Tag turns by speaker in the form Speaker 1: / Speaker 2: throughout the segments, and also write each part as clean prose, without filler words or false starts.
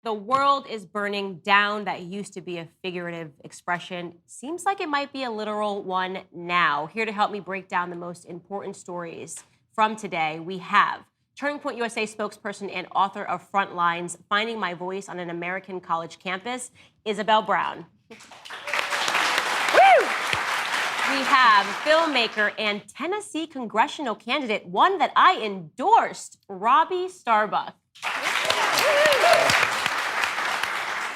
Speaker 1: The world is burning down. That used to be a figurative expression. Seems like it might be a literal one now. Here to help me break down the most important stories from today, we have Turning Point USA spokesperson and author of Frontlines, Finding My Voice on an American College Campus, Isabel Brown. Woo! We have filmmaker and Tennessee congressional candidate, one that I endorsed, Robbie Starbuck.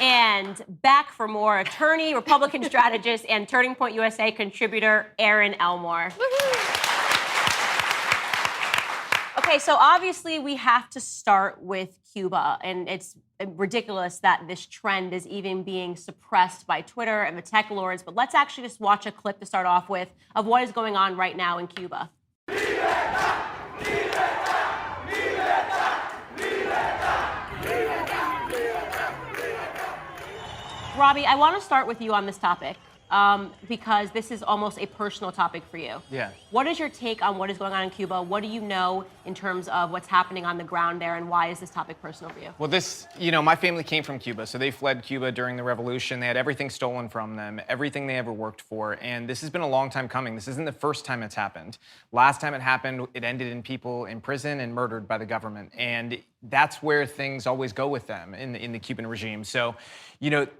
Speaker 1: And back for more, attorney, Republican strategist, and Turning Point USA contributor, Aaron Elmore. Okay, so obviously we have to start with Cuba, and it's ridiculous that this trend is even being suppressed by Twitter and the tech lords, but let's actually just watch a clip to start off with of what is going on right now in Cuba. Robbie, I want to start with you on this topic because this is almost a personal topic for you.
Speaker 2: Yeah.
Speaker 1: What is your take on what is going on in Cuba? What do you know in terms of what's happening on the ground there, and why is this topic personal for you?
Speaker 2: Well, my family came from Cuba, so they fled Cuba during the revolution. They had everything stolen from them, everything they ever worked for, and this has been a long time coming. This isn't the first time it's happened. Last time it happened, it ended in people in prison and murdered by the government, and that's where things always go with them in the Cuban regime. So,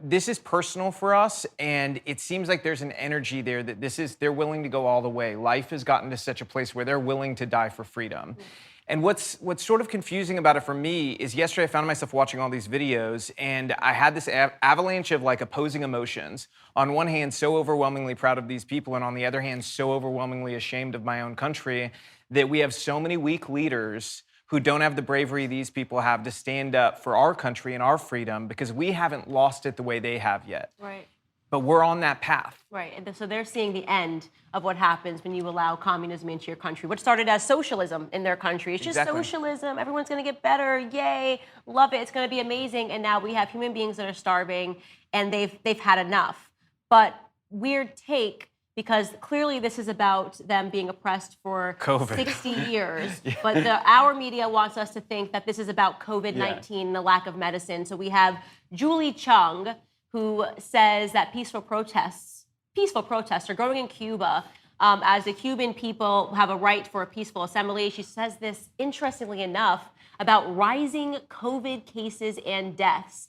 Speaker 2: this is personal for us, and it seems like there's an energy there that they're willing to go all the way. Life has gotten to such a place where they're willing to die for freedom. And what's sort of confusing about it for me is yesterday I found myself watching all these videos, and I had this avalanche of opposing emotions. On one hand, so overwhelmingly proud of these people, and on the other hand, so overwhelmingly ashamed of my own country that we have so many weak leaders who don't have the bravery these people have to stand up for our country and our freedom, because we haven't lost it the way they have yet.
Speaker 1: Right.
Speaker 2: But we're on that path.
Speaker 1: Right, and so they're seeing the end of what happens when you allow communism into your country. What started as socialism in their country, it's just socialism, everyone's gonna get better, yay, love it, it's gonna be amazing, and now we have human beings that are starving, and they've had enough. But weird take, because clearly this is about them being oppressed for
Speaker 2: COVID.
Speaker 1: 60 years, yeah. But our media wants us to think that this is about COVID-19, the lack of medicine. So we have Julie Chung, who says that peaceful protests are growing in Cuba as the Cuban people have a right for a peaceful assembly. She says this, interestingly enough, about rising COVID cases and deaths.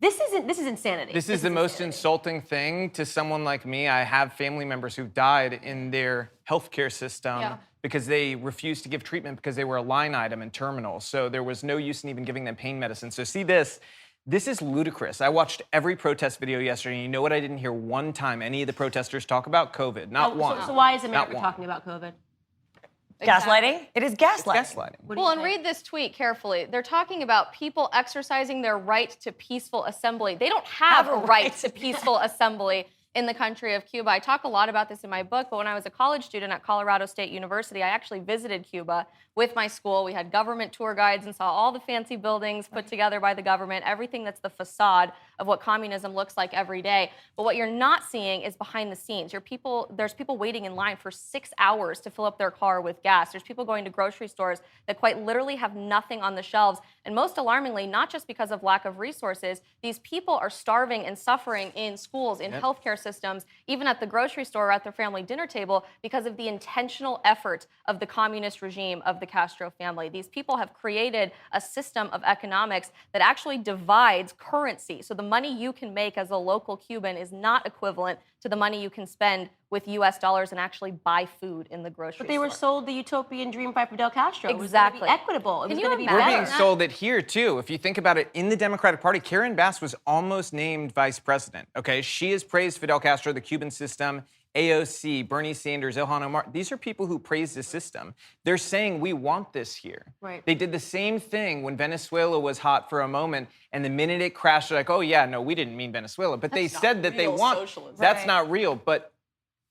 Speaker 1: This is insanity.
Speaker 2: This is the most insulting thing to someone like me. I have family members who've died in their healthcare system because they refused to give treatment because they were a line item in terminal. So there was no use in even giving them pain medicine. So see this. This is ludicrous. I watched every protest video yesterday, and you know what I didn't hear one time any of the protesters talk about? COVID. Not one.
Speaker 1: So why is America talking about COVID?
Speaker 3: Gaslighting? It is gaslighting.
Speaker 2: It's gaslighting.
Speaker 4: Well, and read this tweet carefully. They're talking about people exercising their right to peaceful assembly. They don't have a right to peaceful assembly in the country of Cuba. I talk a lot about this in my book, but when I was a college student at Colorado State University, I actually visited Cuba with my school. We had government tour guides and saw all the fancy buildings put together by the government, everything that's the facade of what communism looks like every day. But what you're not seeing is behind the scenes. There's people waiting in line for 6 hours to fill up their car with gas. There's people going to grocery stores that quite literally have nothing on the shelves. And most alarmingly, not just because of lack of resources, these people are starving and suffering in schools, in healthcare systems, even at the grocery store or at their family dinner table because of the intentional effort of the communist regime of the Castro family. These people have created a system of economics that actually divides currency. So the money you can make as a local Cuban is not equivalent to the money you can spend with US dollars and actually buy food in the grocery store.
Speaker 1: But they were sold the utopian dream by Fidel Castro.
Speaker 4: Exactly.
Speaker 1: It was going to be equitable. It was going to be better.
Speaker 2: We're being sold it here, too. If you think about it, in the Democratic Party, Karen Bass was almost named vice president, okay? She has praised Fidel Castro, the Cuban system, AOC, Bernie Sanders, Ilhan Omar. These are people who praise the system. They're saying, we want this here.
Speaker 1: Right.
Speaker 2: They did the same thing when Venezuela was hot for a moment, and the minute it crashed, they're like, oh, yeah, no, we didn't mean Venezuela. But they said that they want socialism. That's not real, but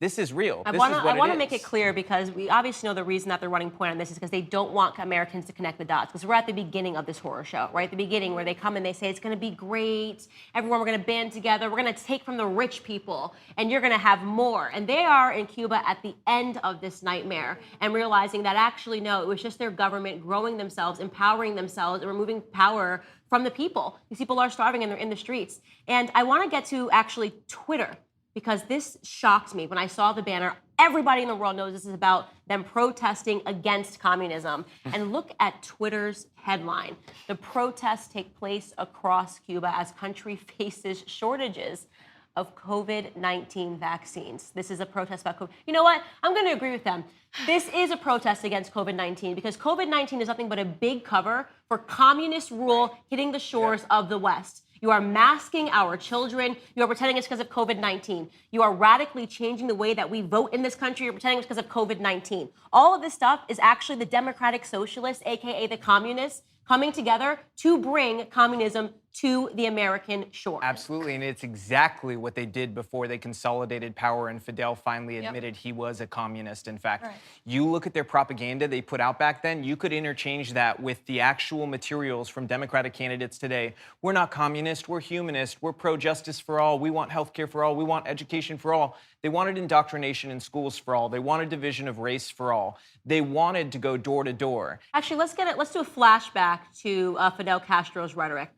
Speaker 2: this is real.
Speaker 1: I want to make it clear, because we obviously know the reason that they're running point on this is because they don't want Americans to connect the dots. Because we're at the beginning of this horror show, right? The beginning where they come and they say it's going to be great. Everyone, we're going to band together. We're going to take from the rich people, and you're going to have more. And they are in Cuba at the end of this nightmare and realizing that actually, no, it was just their government growing themselves, empowering themselves, and removing power from the people. These people are starving and they're in the streets. And I want to get to actually Twitter, because this shocked me when I saw the banner. Everybody in the world knows this is about them protesting against communism. And look at Twitter's headline. The protests take place across Cuba as country faces shortages of COVID-19 vaccines. This is a protest about COVID. You know what? I'm going to agree with them. This is a protest against COVID-19 because COVID-19 is nothing but a big cover for communist rule hitting the shores of the West. You are masking our children. You are pretending it's because of COVID-19. You are radically changing the way that we vote in this country. You're pretending it's because of COVID-19. All of this stuff is actually the democratic socialists, AKA the communists, coming together to bring communism to the American shore.
Speaker 2: Absolutely, and it's exactly what they did before they consolidated power and Fidel finally admitted he was a communist. In fact, you look at their propaganda they put out back then, you could interchange that with the actual materials from Democratic candidates today. We're not communist, we're humanist, we're pro-justice for all, we want healthcare for all, we want education for all. They wanted indoctrination in schools for all. They wanted division of race for all. They wanted to go door to door.
Speaker 1: Actually, let's do a flashback to Fidel Castro's rhetoric.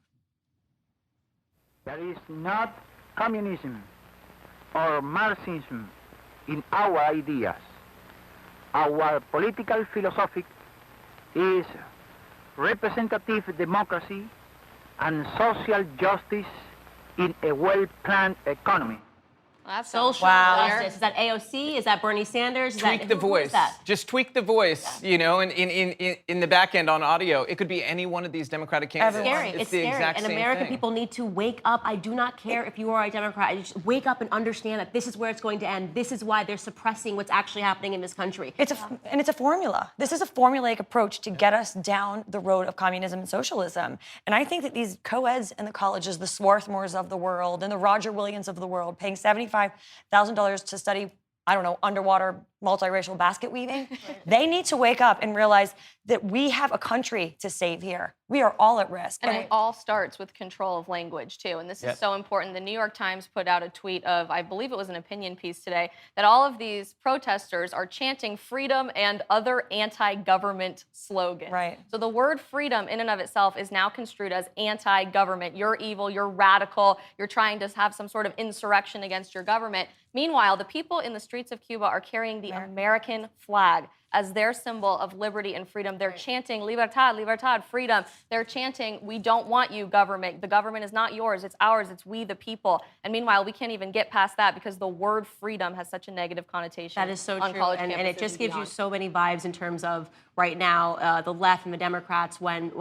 Speaker 5: There is not communism or Marxism in our ideas. Our political philosophy is representative democracy and social justice in a well-planned economy.
Speaker 4: That's
Speaker 1: Social justice. Is that AOC? Is that Bernie Sanders?
Speaker 2: Tweak the voice. Just tweak the voice, you know, and in the back end on audio, it could be any one of these Democratic candidates.
Speaker 1: It's scary. It's
Speaker 2: the
Speaker 1: scary.
Speaker 2: exact
Speaker 1: And
Speaker 2: same
Speaker 1: American
Speaker 2: thing.
Speaker 1: people need to wake up. I do not care if you are a Democrat. You just wake up and understand that this is where it's going to end. This is why they're suppressing what's actually happening in this country.
Speaker 3: It's a formula. This is a formulaic approach to get us down the road of communism and socialism. And I think that these co-eds in the colleges, the Swarthmores of the world and the Roger Williams of the world, paying $75,000 to study, I don't know, underwater multiracial basket weaving, they need to wake up and realize that we have a country to save here. We are all at risk.
Speaker 4: And it all starts with control of language, too. And this is so important. The New York Times put out a tweet of, I believe it was an opinion piece today, that all of these protesters are chanting freedom and other anti-government slogans.
Speaker 3: Right.
Speaker 4: So the word freedom in and of itself is now construed as anti-government. You're evil, you're radical, you're trying to have some sort of insurrection against your government. Meanwhile, the people in the streets of Cuba are carrying the American flag as their symbol of liberty and freedom. They're chanting libertad, libertad, freedom. They're chanting, we don't want you, government. The government is not yours, it's ours, it's we the people. And meanwhile, we can't even get past that because the word freedom has such a negative connotation.
Speaker 1: That is so
Speaker 4: on
Speaker 1: true,
Speaker 4: college
Speaker 1: and it
Speaker 4: campuses
Speaker 1: just gives you
Speaker 4: beyond.
Speaker 1: so many vibes in terms of right now, the left and the Democrats, when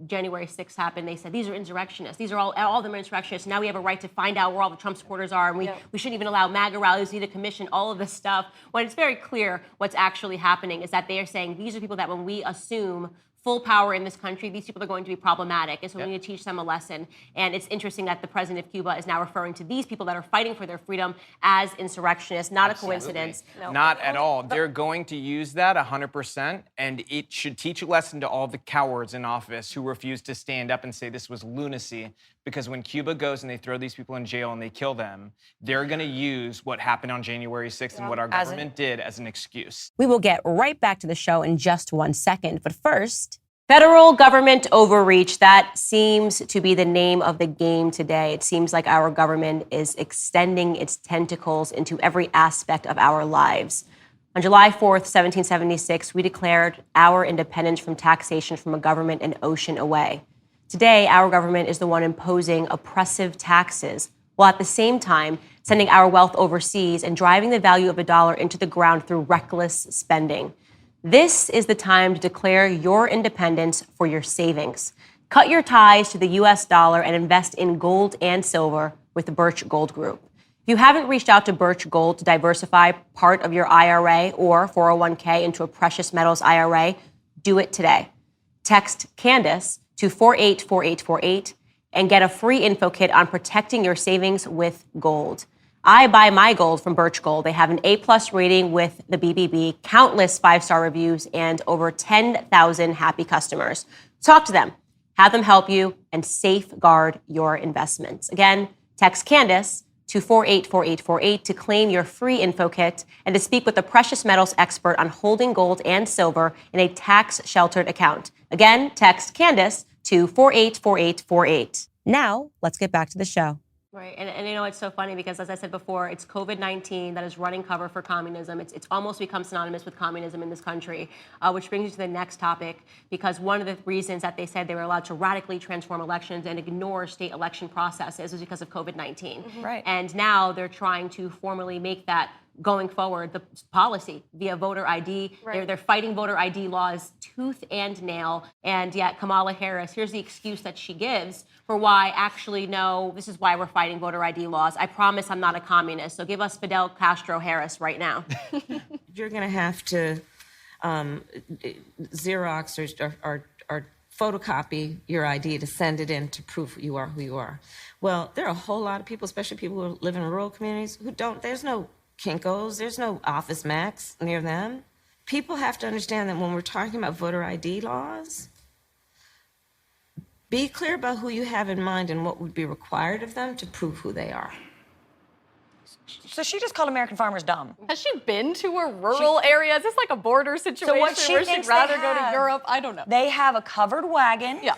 Speaker 1: January 6th happened, they said, these are insurrectionists. These are all of them are insurrectionists. Now we have a right to find out where all the Trump supporters are, and we shouldn't even allow MAGA rallies. We need to commission all of this stuff. When it's very clear what's actually happening is that they are saying these are people that when we assume full power in this country, these people are going to be problematic, and so we need to teach them a lesson. And it's interesting that the president of Cuba is now referring to these people that are fighting for their freedom as insurrectionists. Not a coincidence.
Speaker 2: No. Not at all. They're going to use that 100%, and it should teach a lesson to all the cowards in office who refuse to stand up and say this was lunacy, because when Cuba goes and they throw these people in jail and they kill them, they're going to use what happened on January 6th and what our government did as an excuse.
Speaker 6: We will get right back to the show in just 1 second, but first,
Speaker 1: Federal government overreach, that seems to be the name of the game today. It seems like our government is extending its tentacles into every aspect of our lives. On July 4th, 1776, we declared our independence from taxation from a government an ocean away. Today, our government is the one imposing oppressive taxes, while at the same time sending our wealth overseas and driving the value of a dollar into the ground through reckless spending. This is the time to declare your independence for your savings. Cut your ties to the U.S. dollar and invest in gold and silver with the Birch Gold Group. If you haven't reached out to Birch Gold to diversify part of your IRA or 401k into a precious metals IRA, do it today. Text Candace to 484848 and get a free info kit on protecting your savings with gold. I buy my gold from Birch Gold. They have an A+ rating with the BBB, countless 5-star reviews, and over 10,000 happy customers. Talk to them, have them help you, and safeguard your investments. Again, text Candace to 484848 to claim your free info kit and to speak with a precious metals expert on holding gold and silver in a tax-sheltered account. Again, text Candace
Speaker 6: to 484848. Now, let's get back to the show.
Speaker 1: Right, and you know, it's so funny because, as I said before, it's COVID-19 that is running cover for communism. It's almost become synonymous with communism in this country, which brings you to the next topic, because one of the reasons that they said they were allowed to radically transform elections and ignore state election processes was because of COVID-19.
Speaker 3: Right.
Speaker 1: And now they're trying to formally make that going forward, the policy via voter ID.
Speaker 4: Right.
Speaker 1: They're fighting voter ID laws tooth and nail. And yet Kamala Harris, here's the excuse that she gives for why actually, no, this is why we're fighting voter ID laws. I promise I'm not a communist. So give us Fidel Castro Harris right now.
Speaker 7: You're going to have to Xerox or photocopy your ID to send it in to prove you are who you are. Well, there are a whole lot of people, especially people who live in rural communities, who don't, there's no Kinko's, there's no Office Max near them. People have to understand that when we're talking about voter ID laws, be clear about who you have in mind and what would be required of them to prove who they are.
Speaker 3: So she just called American farmers dumb.
Speaker 4: Has she been to a rural area? Is this like a border situation
Speaker 3: what she
Speaker 4: where
Speaker 3: thinks
Speaker 4: she'd rather
Speaker 3: they
Speaker 4: go to
Speaker 3: have-
Speaker 4: Europe? I don't know.
Speaker 3: They have a covered wagon.
Speaker 4: Yeah.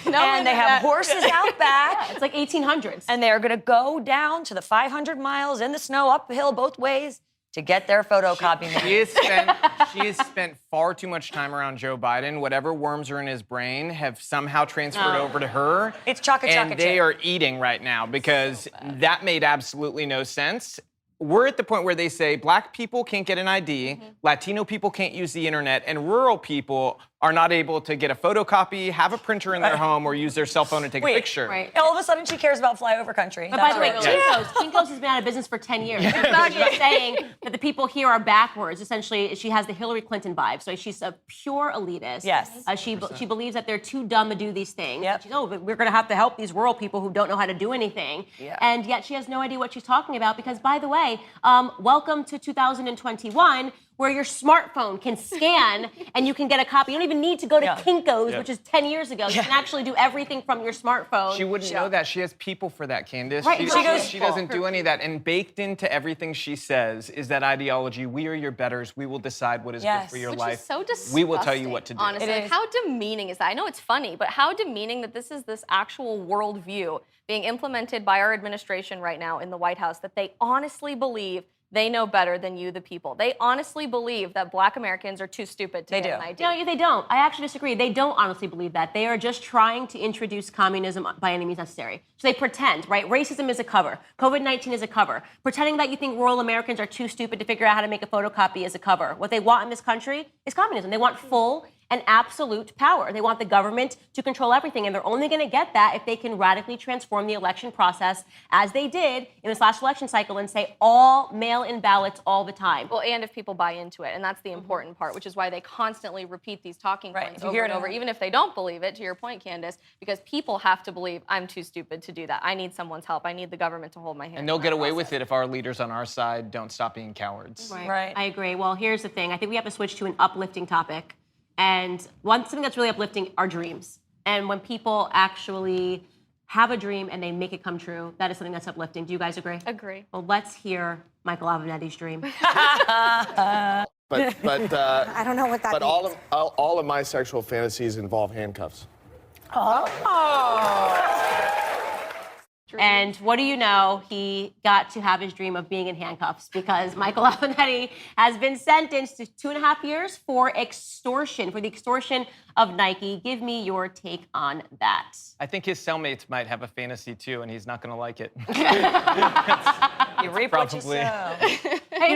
Speaker 3: And they have horses out back.
Speaker 1: It's like 1800s.
Speaker 3: And they're going to go down to the 500 miles in the snow, uphill both ways, to get their photocopy made.
Speaker 2: She has spent far too much time around Joe Biden. Whatever worms are in his brain have somehow transferred over to her.
Speaker 3: It's chaka chaka
Speaker 2: And they
Speaker 3: chip.
Speaker 2: are eating right now because that made absolutely no sense. We're at the point where they say black people can't get an ID, Latino people can't use the internet, and rural people are not able to get a photocopy, have a printer in their home, or use their cell phone to take a picture.
Speaker 1: Right.
Speaker 3: All of a sudden, she cares about flyover country.
Speaker 1: But by the way,
Speaker 3: That's
Speaker 1: Kinko's has been out of business for 10 years. She's saying that the people here are backwards. Essentially, she has the Hillary Clinton vibe. So she's a pure elitist.
Speaker 3: Yes.
Speaker 1: She believes that they're too dumb to do these things.
Speaker 3: Yep.
Speaker 1: She's, but we're going to have to help these rural people who don't know how to do anything.
Speaker 3: Yeah.
Speaker 1: And yet she has no idea what she's talking about because, by the way, welcome to 2021, where your smartphone can scan and you can get a copy. You don't even need to go to Kinko's, which is 10 years ago. You can actually do everything from your smartphone.
Speaker 2: She wouldn't know that. She has people for that, Candace.
Speaker 1: Right,
Speaker 2: She doesn't do any of that. And baked into everything she says is that ideology, we are your betters. We will decide what is good for your
Speaker 4: Which
Speaker 2: life.
Speaker 4: is so disgusting.
Speaker 2: We will tell you what to do.
Speaker 4: Honestly,
Speaker 3: It
Speaker 4: like, how demeaning is that? I know it's funny, but how demeaning that this is this actual worldview being implemented by our administration right now in the White House, that they honestly believe they know better than you, the people. They honestly believe that Black Americans are too stupid to get an ID.
Speaker 1: No, they don't. I actually disagree. They don't honestly believe that. They are just trying to introduce communism by any means necessary. So they pretend, right? Racism is a cover. COVID-19 is a cover. Pretending that you think rural Americans are too stupid to figure out how to make a photocopy is a cover. What they want in this country is communism. They want full and absolute power. They want the government to control everything, and they're only going to get that if they can radically transform the election process, as they did in this last election cycle, and say all mail-in ballots all the time.
Speaker 4: Well, and if people buy into it, and that's the important part, which is why they constantly repeat these talking
Speaker 3: Right.
Speaker 4: points
Speaker 3: If you
Speaker 4: over
Speaker 3: hear
Speaker 4: and
Speaker 3: it
Speaker 4: over,
Speaker 3: enough.
Speaker 4: even if they don't believe it, to your point, Candace, because people have to believe I'm too stupid to do that. I need someone's help. I need the government to hold my hand.
Speaker 2: And they'll get away with it if our leaders on our side don't stop being cowards.
Speaker 3: Right.
Speaker 1: I agree. Well, here's the thing. I think we have to switch to an uplifting topic. And something that's really uplifting are dreams. And when people actually have a dream and they make it come true, that is something that's uplifting. Do you guys agree?
Speaker 4: Agree.
Speaker 1: Well, let's hear Michael Avenatti's dream.
Speaker 8: But I don't know what that
Speaker 9: But
Speaker 8: means.
Speaker 9: all of my sexual fantasies involve handcuffs.
Speaker 1: And what do you know? He got to have his dream of being in handcuffs because Michael Avenatti has been sentenced to 2.5 years for extortion, for the extortion of Nike. Give me your take on that.
Speaker 2: I think his cellmates might have a fantasy too, and he's not going to like it.
Speaker 3: You reap what you
Speaker 2: Probably.
Speaker 3: sow.
Speaker 1: Hey,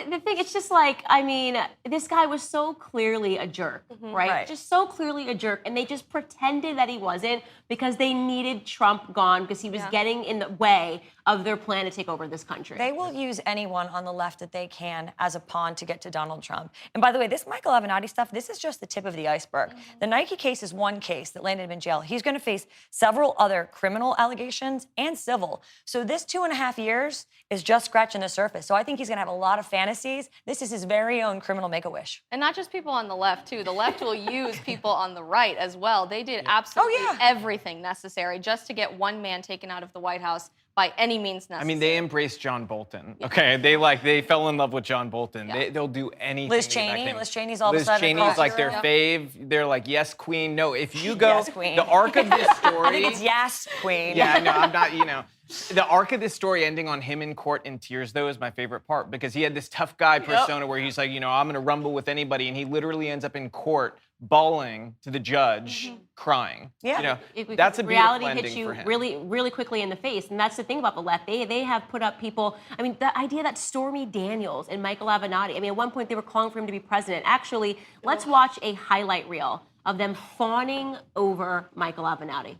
Speaker 1: the thing, it's just like, I mean, this guy was so clearly a jerk, right?
Speaker 3: Right.
Speaker 1: Just so clearly a jerk. And they just pretended that he wasn't because they needed Trump gone because he was getting in the way of their plan to take over this country.
Speaker 3: They will use anyone on the left that they can as a pawn to get to Donald Trump. And by the way, this Michael Avenatti stuff, this is just the tip of the iceberg. The Nike case is one case that landed him in jail. He's going to face several other criminal allegations and civil. So this 2.5 years is just scratching the surface. So I think he's going to have a lot of fantasies. This is his very own criminal make-a-wish.
Speaker 4: And not just people on the left, too. The left will use people on the right as well. They did absolutely everything necessary just to get one man taken out of the White House by any means necessary.
Speaker 2: I mean, they embraced John Bolton. Okay, they fell in love with John Bolton. They'll do anything.
Speaker 3: Liz
Speaker 2: to get that
Speaker 3: Cheney.
Speaker 2: thing.
Speaker 3: Liz Cheney's all of a
Speaker 2: Liz
Speaker 3: sudden
Speaker 2: Cheney's like their
Speaker 3: hero.
Speaker 2: fave. They're like, yes, queen. No, if you go,
Speaker 3: Yes, queen.
Speaker 2: the arc of this story.
Speaker 3: I think it's yes, queen.
Speaker 2: Yeah, no, I'm not, The arc of this story ending on him in court in tears, though, is my favorite part because he had this tough guy persona where he's like, I'm going to rumble with anybody. And he literally ends up in court bawling to the judge, crying.
Speaker 3: Yeah.
Speaker 2: That's a beautiful
Speaker 1: reality
Speaker 2: ending
Speaker 1: hits you
Speaker 2: for him.
Speaker 1: really, really quickly in the face. And that's the thing about the left. They have put up people. I mean, the idea that Stormy Daniels and Michael Avenatti, I mean, at one point they were calling for him to be president. Actually, let's watch a highlight reel of them fawning over Michael Avenatti.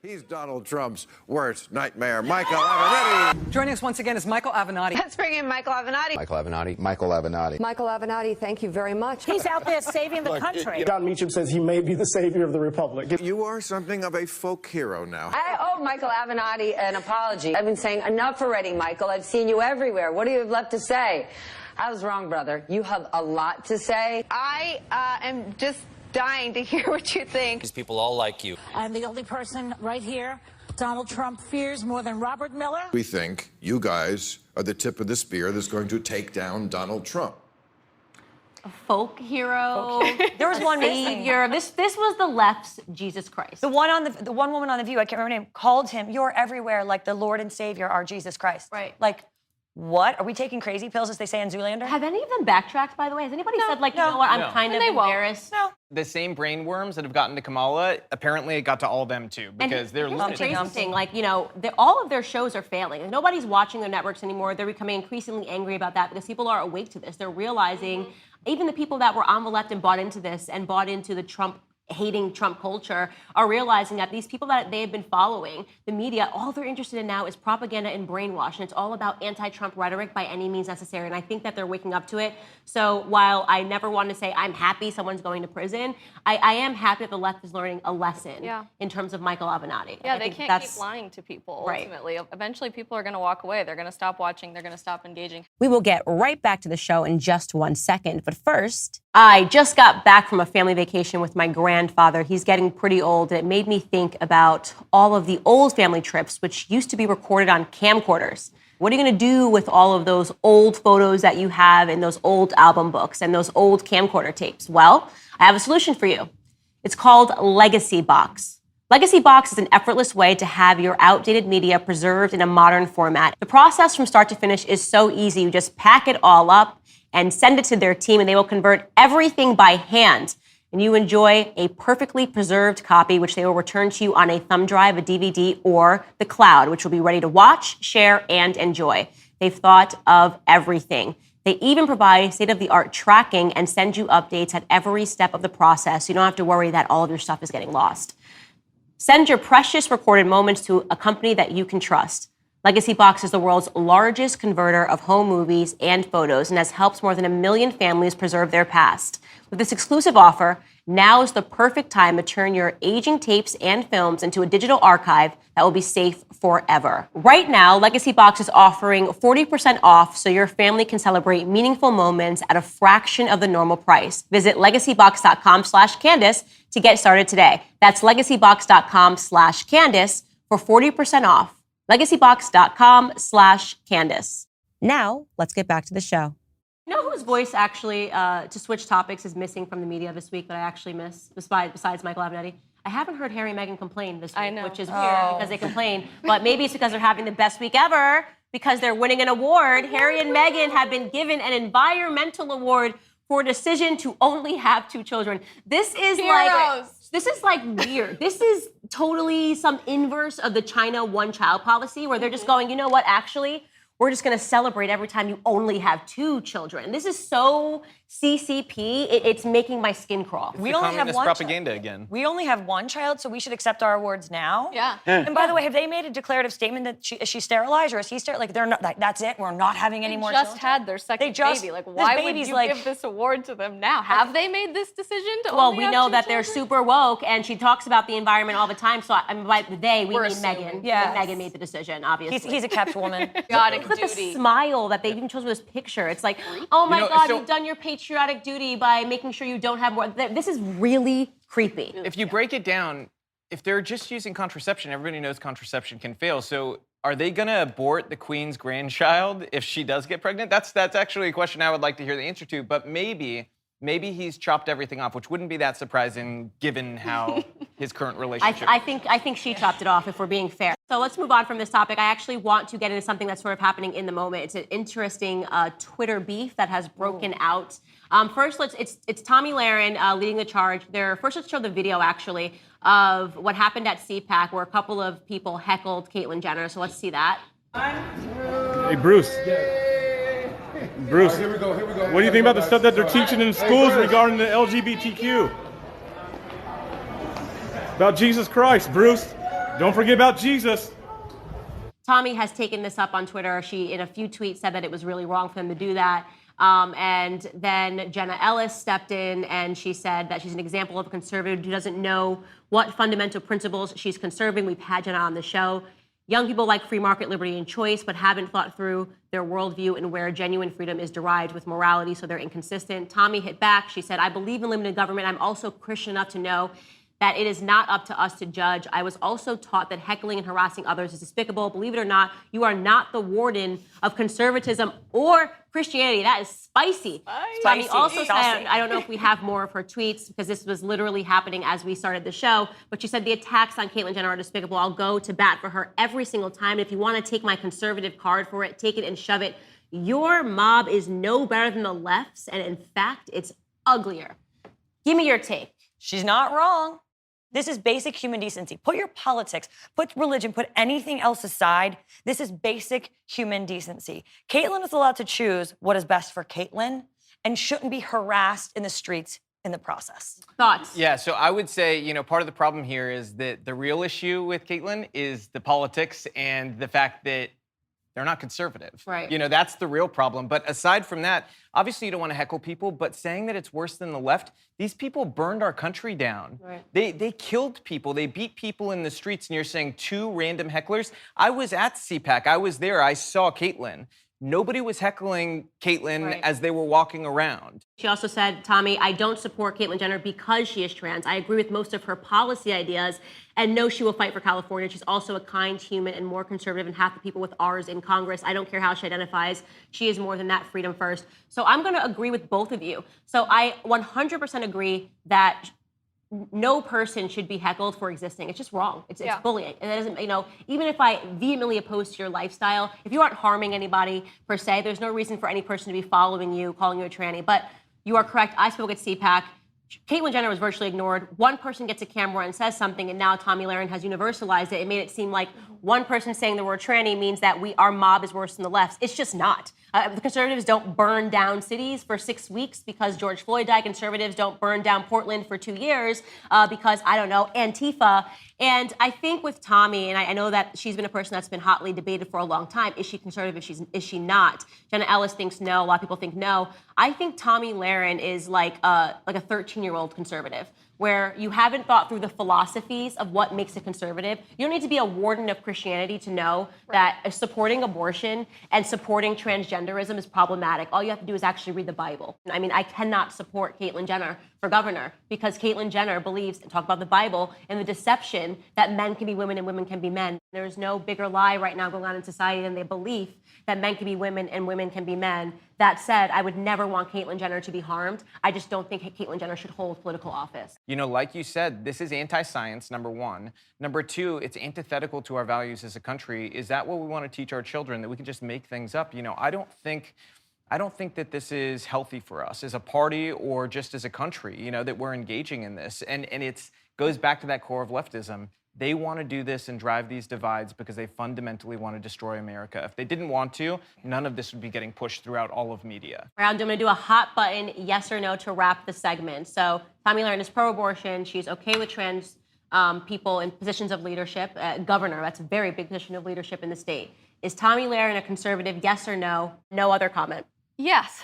Speaker 10: He's Donald Trump's worst nightmare. Michael Avenatti.
Speaker 11: Joining us once again is Michael Avenatti.
Speaker 12: Let's bring in Michael Avenatti.
Speaker 13: Michael Avenatti. Michael Avenatti.
Speaker 12: Michael Avenatti, thank you very much.
Speaker 14: He's out there saving the country.
Speaker 15: Don Meacham says he may be the savior of the republic.
Speaker 10: You are something of a folk hero now.
Speaker 12: I owe Michael Avenatti an apology. I've been saying enough already, Michael. I've seen you everywhere. What do you have left to say? I was wrong, brother. You have a lot to say. I am just dying to hear what you think.
Speaker 16: These people all like you.
Speaker 14: I'm the only person right here Donald Trump fears more than Robert Miller.
Speaker 10: We think you guys are the tip of the spear that's going to take down Donald Trump.
Speaker 1: A folk hero.
Speaker 3: There was one
Speaker 1: savior. This was the left's Jesus Christ.
Speaker 3: The one woman on The View, I can't remember her name, called him, "You're everywhere, like the Lord and Savior, our Jesus Christ."
Speaker 1: Right.
Speaker 3: Like, what? Are we taking crazy pills, as they say in Zoolander?
Speaker 1: Have any of them backtracked, by the way? Has anybody said, like, you know what, I'm kind of embarrassed?
Speaker 3: No.
Speaker 2: The same brainworms that have gotten to Kamala, apparently it got to all them too, because they're
Speaker 1: here's the
Speaker 2: losing.
Speaker 1: crazy thing, like, all of their shows are failing. Nobody's watching their networks anymore. They're becoming increasingly angry about that because people are awake to this. They're realizing, even the people that were on the left and bought into this and bought into the hating Trump culture are realizing that these people that they have been following, the media, all they're interested in now is propaganda and brainwash. And it's all about anti-Trump rhetoric by any means necessary. And I think that they're waking up to it. So while I never want to say I'm happy someone's going to prison, I am happy that the left is learning a lesson in terms of Michael Avenatti.
Speaker 4: Yeah, they can't keep lying to people, ultimately. Eventually, people are going to walk away. They're going to stop watching. They're going to stop engaging.
Speaker 6: We will get right back to the show in just 1 second. But first,
Speaker 1: I just got back from a family vacation with my grandfather. He's getting pretty old. It made me think about all of the old family trips, which used to be recorded on camcorders. What are you going to do with all of those old photos that you have in those old album books and those old camcorder tapes? Well, I have a solution for you. It's called Legacy Box. Legacy Box is an effortless way to have your outdated media preserved in a modern format. The process from start to finish is so easy. You just pack it all up and send it to their team, and they will convert everything by hand. And you enjoy a perfectly preserved copy, which they will return to you on a thumb drive, a DVD, or the cloud, which will be ready to watch, share, and enjoy. They've thought of everything. They even provide state-of-the-art tracking and send you updates at every step of the process. So you don't have to worry that all of your stuff is getting lost. Send your precious recorded moments to a company that you can trust. Legacy Box is the world's largest converter of home movies and photos and has helped more than 1 million families preserve their past. With this exclusive offer, now is the perfect time to turn your aging tapes and films into a digital archive that will be safe forever. Right now, Legacy Box is offering 40% off so your family can celebrate meaningful moments at a fraction of the normal price. Visit legacybox.com/Candace to get started today. That's legacybox.com/Candace for 40% off. legacybox.com/Candace.
Speaker 6: now let's get back to the show.
Speaker 1: You know whose voice actually, to switch topics, is missing from the media this week that I actually miss, besides Michael Avenatti? I haven't heard Harry and Meghan complain this week, which is weird because they complain. But maybe it's because they're having the best week ever because they're winning an award. Harry and Meghan have been given an environmental award for a decision to only have 2 children. This is like weird. This is totally some inverse of the China one-child policy where they're just going, you know what, actually, we're just going to celebrate every time you only have 2 children. This is so CCP. It's making my skin crawl.
Speaker 3: We only have one
Speaker 2: propaganda again.
Speaker 3: We only have one child, so we should accept our awards now.
Speaker 4: Yeah.
Speaker 3: And by the way, have they made a declarative statement that is she sterilized or is he sterilized? Like they're not. Like, that's it. We're not having any more.
Speaker 4: They just
Speaker 3: children?
Speaker 4: had their second baby. Like, why would you give this award to them now? Have they made this decision to?
Speaker 1: Well,
Speaker 4: only
Speaker 1: we
Speaker 4: have
Speaker 1: know
Speaker 4: 2
Speaker 1: that they're
Speaker 4: children?
Speaker 1: super woke, and she talks about the environment all the time. So by the they, we
Speaker 4: We're
Speaker 1: mean
Speaker 4: assuming.
Speaker 1: Meghan.
Speaker 3: Yes.
Speaker 1: Meghan made the decision, obviously.
Speaker 3: He's a kept woman.
Speaker 4: Patriotic
Speaker 1: Look at the
Speaker 4: duty.
Speaker 1: smile that they even chose for this picture. It's like, oh my God,
Speaker 2: so-
Speaker 1: you've done your patriotic duty by making sure you don't have more. This is really creepy.
Speaker 2: If you break it down, if they're just using contraception, everybody knows contraception can fail. So are they going to abort the Queen's grandchild if she does get pregnant? That's actually a question I would like to hear the answer to. But maybe he's chopped everything off, which wouldn't be that surprising given how his current relationship.
Speaker 1: I think she chopped it off, if we're being fair. So let's move on from this topic. I actually want to get into something that's sort of happening in the moment. It's an interesting Twitter beef that has broken out. First, it's Tomi Lahren leading the charge. Let's show the video actually of what happened at CPAC, where a couple of people heckled Caitlyn Jenner. So let's see that.
Speaker 11: Hey, Bruce. Bruce, here we go. What do you think about the stuff that they're teaching in schools regarding the LGBTQ? About Jesus Christ, Bruce. Don't forget about Jesus.
Speaker 1: Tomi has taken this up on Twitter. She, in a few tweets, said that it was really wrong for them to do that. And then Jenna Ellis stepped in and she said that she's an example of a conservative who doesn't know what fundamental principles she's conserving. We've had Jenna on the show. Young people like free market, liberty, and choice, but haven't thought through their worldview and where genuine freedom is derived with morality, so they're inconsistent. Tomi hit back. She said, I believe in limited government. I'm also Christian enough to know that it is not up to us to judge. I was also taught that heckling and harassing others is despicable. Believe it or not, you are not the warden of conservatism or Christianity. That is spicy. Tomi also said, I don't know if we have more of her tweets because this was literally happening as we started the show, but she said the attacks on Caitlyn Jenner are despicable. I'll go to bat for her every single time. If you want to take my conservative card for it, take it and shove it. Your mob is no better than the left's, and in fact, it's uglier. Give me your take.
Speaker 3: She's not wrong. This is basic human decency. Put your politics, put religion, put anything else aside. This is basic human decency. Caitlyn is allowed to choose what is best for Caitlyn and shouldn't be harassed in the streets in the process.
Speaker 1: Thoughts?
Speaker 2: Yeah, so I would say, part of the problem here is that the real issue with Caitlyn is the politics and the fact that they're not conservative.
Speaker 1: Right.
Speaker 2: That's the real problem. But aside from that, obviously you don't want to heckle people, but saying that it's worse than the left, these people burned our country down.
Speaker 1: Right.
Speaker 2: They killed people. They beat people in the streets, and you're saying two random hecklers? I was at CPAC. I was there. I saw Caitlyn. Nobody was heckling Caitlyn as they were walking around.
Speaker 1: She also said, Tomi, I don't support Caitlyn Jenner because she is trans. I agree with most of her policy ideas and know she will fight for California. She's also a kind human and more conservative than half the people with ours in Congress. I don't care how she identifies. She is more than that, freedom first. So I'm going to agree with both of you. So I 100% agree that no person should be heckled for existing. It's just wrong. It's bullying. And that doesn't, even if I vehemently oppose to your lifestyle, if you aren't harming anybody per se, there's no reason for any person to be following you, calling you a tranny. But you are correct. I spoke at CPAC. Caitlyn Jenner was virtually ignored. One person gets a camera and says something, and now Tomi Lahren has universalized it. It made it seem like one person saying the word tranny means that our mob is worse than the left's. It's just not. The conservatives don't burn down cities for 6 weeks because George Floyd died. Conservatives don't burn down Portland for 2 years because, Antifa. And I think with Tomi, and I know that she's been a person that's been hotly debated for a long time. Is she conservative? Is she not? Jenna Ellis thinks no. A lot of people think no. I think Tomi Lahren is like a 13-year-old conservative, where you haven't thought through the philosophies of what makes a conservative. You don't need to be a warden of Christianity to know that supporting abortion and supporting transgenderism is problematic. All you have to do is actually read the Bible. I cannot support Caitlyn Jenner for governor because Caitlyn Jenner believes, and talk about the Bible, and the deception that men can be women and women can be men. There's no bigger lie right now going on in society than the belief that men can be women and women can be men. That said, I would never want Caitlyn Jenner to be harmed. I just don't think Caitlyn Jenner should hold political office.
Speaker 2: Like you said, this is anti-science, number one. Number two, it's antithetical to our values as a country. Is that what we want to teach our children, that we can just make things up? I don't think that this is healthy for us as a party or just as a country, that we're engaging in this. And it goes back to that core of leftism. They want to do this and drive these divides because they fundamentally want to destroy America. If they didn't want to, none of this would be getting pushed throughout all of media.
Speaker 1: I'm going to do a hot button yes or no to wrap the segment. So Tomi Lahren is pro-abortion. She's okay with trans people in positions of leadership. Governor, that's a very big position of leadership in the state. Is Tomi Lahren a conservative, yes or no? No other comment.
Speaker 4: Yes.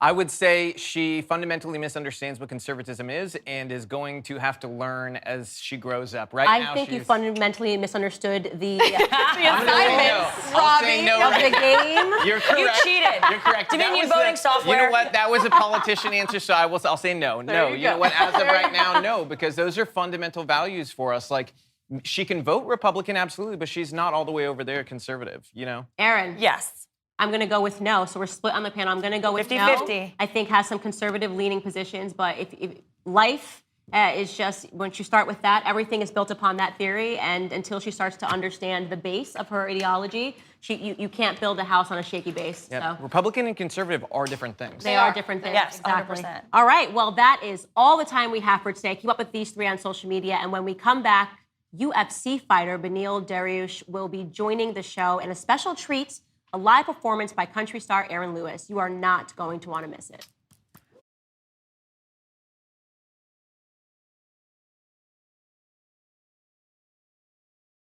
Speaker 2: I would say she fundamentally misunderstands what conservatism is and is going to have to learn as she grows up. Right now,
Speaker 1: I think you
Speaker 2: she's-
Speaker 1: fundamentally misunderstood the
Speaker 2: assignment,
Speaker 1: Robbie,
Speaker 2: no.
Speaker 1: of the game.
Speaker 2: You're correct.
Speaker 3: You cheated.
Speaker 2: You're correct.
Speaker 3: Dominion
Speaker 2: That was
Speaker 3: voting software.
Speaker 2: You know what? That was a politician answer, so I'll say no. No.
Speaker 1: you
Speaker 2: You know
Speaker 1: go.
Speaker 2: what? As of right now, no, because those are fundamental values for us. Like, she can vote Republican, absolutely, but she's not all the way over there conservative, you know?
Speaker 1: Aaron.
Speaker 3: Yes.
Speaker 1: I'm going to go with no. So we're split on the panel. I'm going to go with
Speaker 3: 50-50.
Speaker 1: no. I think has some conservative leaning positions, but if life is just, once you start with that, everything is built upon that theory, and until she starts to understand the base of her ideology, you can't build a house on a shaky base.
Speaker 2: Yeah.
Speaker 1: So.
Speaker 2: Republican and conservative are different things.
Speaker 1: They are different things.
Speaker 3: Yes,
Speaker 1: exactly.
Speaker 3: 100%.
Speaker 1: All right, well, that is all the time we have for today. Keep up with these three on social media, and when we come back, UFC fighter Beneil Dariush will be joining the show in a special treat, a live performance by country star Aaron Lewis. You are not going to want to miss it.